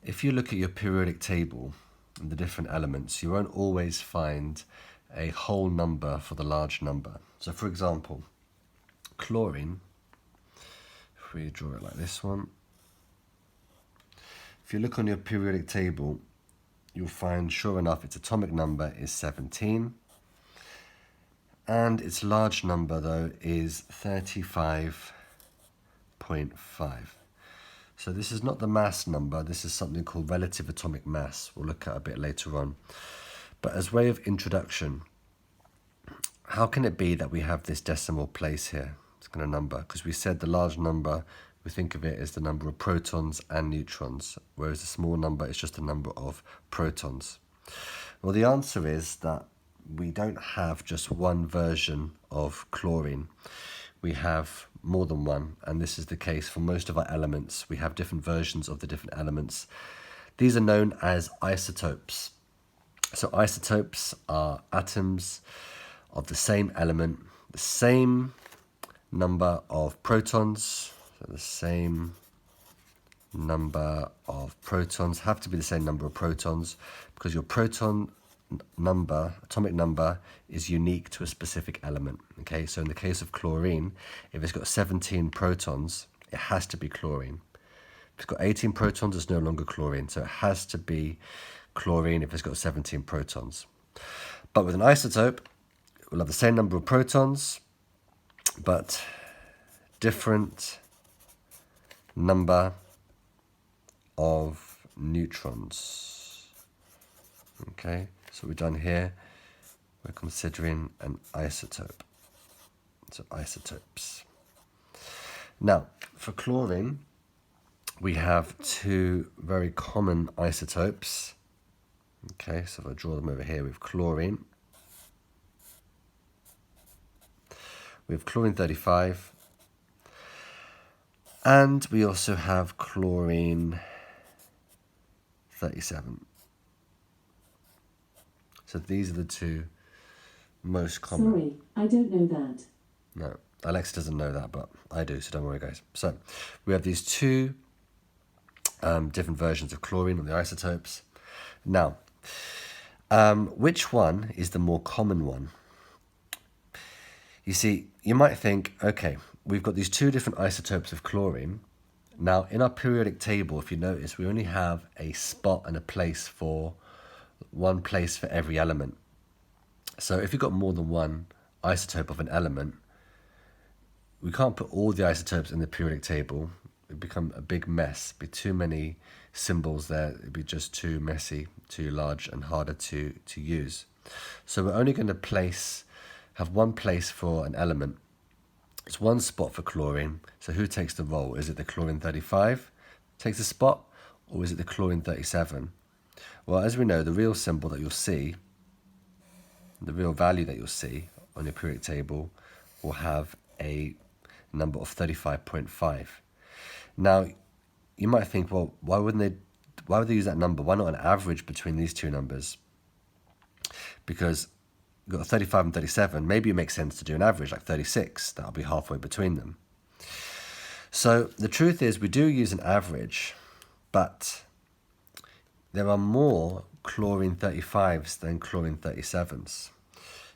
If you look at your periodic table and the different elements, you won't always find a whole number for the large number. So for example, chlorine, if we draw it like this one, if you look on your periodic table, you'll find, sure enough, its atomic number is 17. And its large number, though, is 35.5. So this is not the mass number, this is something called relative atomic mass. We'll look at a bit later on. But as way of introduction, how can it be that we have this decimal place here? It's going to number, because we said the large number, we think of it as the number of protons and neutrons, whereas the small number is just the number of protons. Well, the answer is that we don't have just one version of chlorine. We have more than one, and this is the case for most of our elements. We have different versions of the different elements. These are known as isotopes. So isotopes are atoms of the same element, the same number of protons, so the same number of protons, have to be the same number of protons, because your proton number, atomic number, is unique to a specific element. Okay, so in the case of chlorine, if it's got 17 protons, it has to be chlorine. If it's got 18 protons, it's no longer chlorine, so it has to be chlorine if it's got 17 protons. But with an isotope, we'll have the same number of protons, but different number of neutrons. Okay, so we've done here, we're considering an isotope. So isotopes. Now, for chlorine, we have two very common isotopes. Okay, so if I draw them over here, we have chlorine. We have chlorine 35. And we also have chlorine 37. So these are the two most common. Sorry, I don't know that. No, Alexa doesn't know that, but I do, so don't worry, guys. So we have these two different versions of chlorine on the isotopes. Now, which one is the more common one? You see, you might think, okay, we've got these two different isotopes of chlorine. Now, in our periodic table, if you notice, we only have a spot and a place for one place for every element. So if you've got more than one isotope of an element, we can't put all the isotopes in the periodic table. It'd become a big mess. It'd be too many symbols there. It'd be just too messy, too large, and harder to use. So we're only going to have one place for an element. It's one spot for chlorine. So who takes the role? Is it the chlorine 35 takes the spot, or is it the chlorine 37? Well, as we know, the real symbol that you'll see, the real value that you'll see on your periodic table, will have a number of 35.5. Now, you might think, well, why would they use that number? Why not an average between these two numbers? Because you've got 35 and 37, maybe it makes sense to do an average, like 36. That'll be halfway between them. So the truth is, we do use an average, but there are more chlorine 35s than chlorine 37s.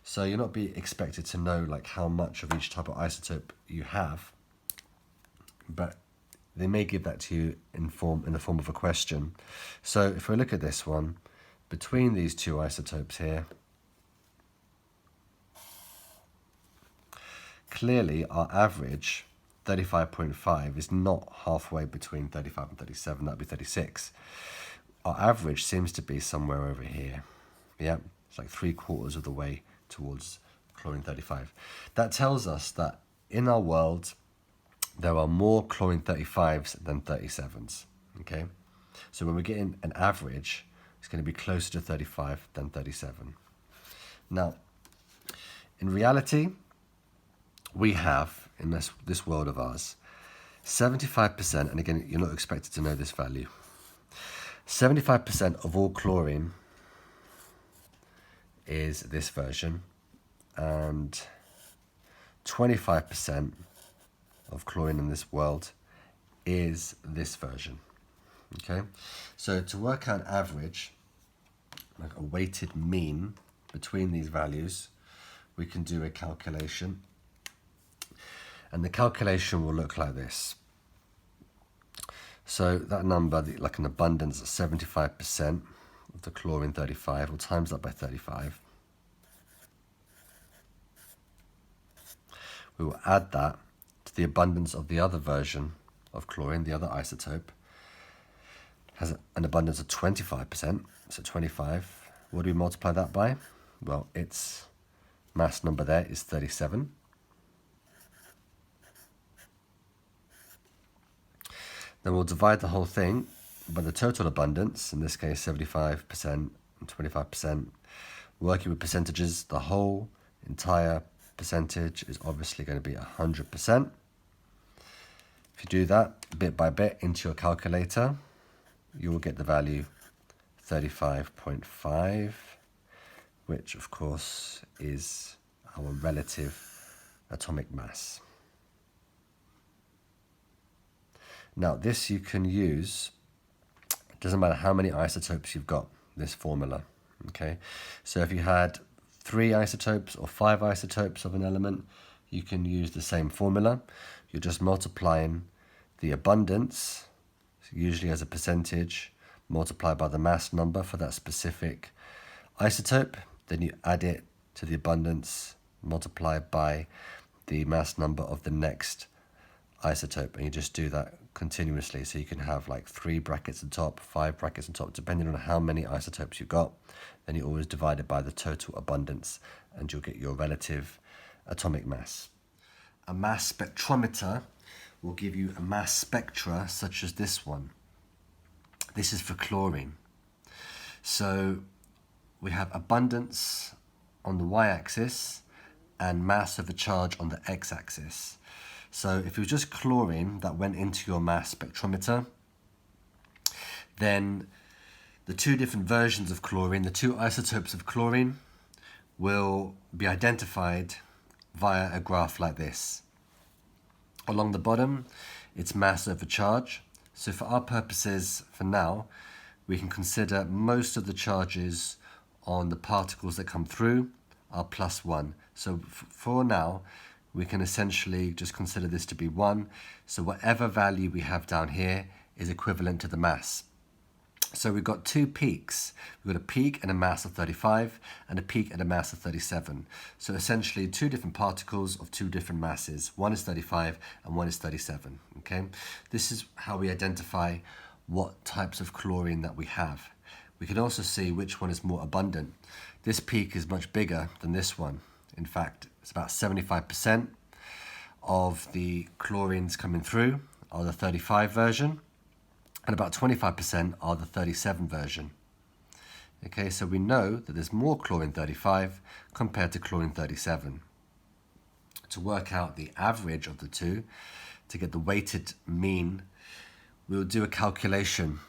So you'll not be expected to know like how much of each type of isotope you have, but they may give that to you in the form of a question. So if we look at this one, between these two isotopes here, clearly our average 35.5 is not halfway between 35 and 37, that'd be 36. Our average seems to be somewhere over here. Yeah, it's like 3/4 of the way towards chlorine 35. That tells us that in our world, there are more chlorine 35s than 37s. Okay, so when we're getting an average, it's going to be closer to 35 than 37. Now, in reality, we have, in this world of ours, 75%, and again, you're not expected to know this value, 75% of all chlorine is this version, and 25% of chlorine in this world is this version. Okay, so to work out average, like a weighted mean between these values, we can do a calculation. And the calculation will look like this. So that number, like an abundance of 75% of the chlorine 35, we'll times that by 35. We will add that to the abundance of the other version of chlorine, the other isotope, has an abundance of 25%, so 25. What do we multiply that by? Well, its mass number there is 37. Then we'll divide the whole thing by the total abundance, in this case 75% and 25%. Working with percentages, the whole entire percentage is obviously going to be 100%. If you do that bit by bit into your calculator, you will get the value 35.5, which of course is our relative atomic mass. Now this you can use, it doesn't matter how many isotopes you've got, this formula, okay? So if you had 3 isotopes or 5 isotopes of an element, you can use the same formula. You're just multiplying the abundance, usually as a percentage, multiplied by the mass number for that specific isotope. Then you add it to the abundance multiplied by the mass number of the next isotope, and you just do that continuously. So you can have like 3 brackets on top, 5 brackets on top, depending on how many isotopes you've got. Then you always divide it by the total abundance and you'll get your relative atomic mass. A mass spectrometer will give you a mass spectra such as this one. This is for chlorine. So we have abundance on the y-axis and mass of a charge on the x-axis. So if it was just chlorine that went into your mass spectrometer, then the 2 different versions of chlorine, the 2 isotopes of chlorine, will be identified via a graph like this. Along the bottom, it's mass over charge. So for our purposes, for now, we can consider most of the charges on the particles that come through are +1. So for now, we can essentially just consider this to be 1. So whatever value we have down here is equivalent to the mass. So we've got 2 peaks. We've got a peak and a mass of 35 and a peak and a mass of 37. So essentially 2 different particles of 2 different masses. One is 35 and one is 37. Okay, this is how we identify what types of chlorine that we have. We can also see which one is more abundant. This peak is much bigger than this one. In fact, it's about 75% of the chlorines coming through are the 35 version, and about 25% are the 37 version. Okay, so we know that there's more chlorine 35 compared to chlorine 37. To work out the average of the 2, to get the weighted mean, we'll do a calculation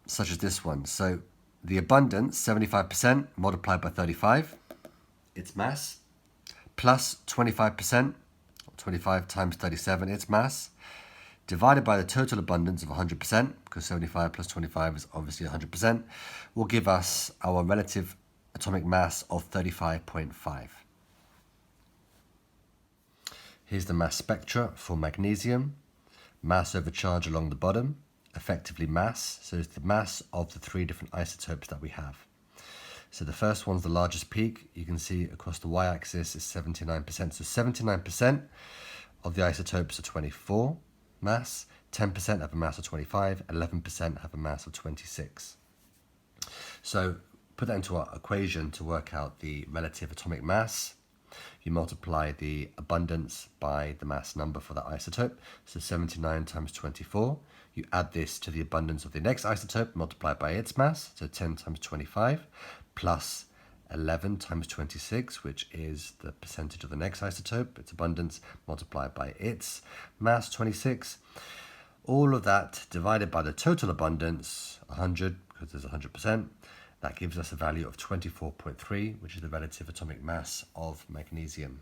such as this one. So the abundance, 75% multiplied by 35, its mass, plus 25%, 25 times 37, its mass, divided by the total abundance of 100%, because 75 plus 25 is obviously 100%, will give us our relative atomic mass of 35.5. Here's the mass spectra for magnesium. Mass over charge along the bottom, effectively mass, so it's the mass of the 3 different isotopes that we have. So the first one's the largest peak. You can see across the y-axis is 79%. So 79% of the isotopes are 24 mass, 10% have a mass of 25, 11% have a mass of 26. So put that into our equation to work out the relative atomic mass. You multiply the abundance by the mass number for that isotope. So 79 times 24. You add this to the abundance of the next isotope multiplied by its mass. So 10 times 25 plus 11 times 26, which is the percentage of the next isotope, its abundance multiplied by its mass, 26. All of that divided by the total abundance, 100, because there's 100%. That gives us a value of 24.3, which is the relative atomic mass of magnesium.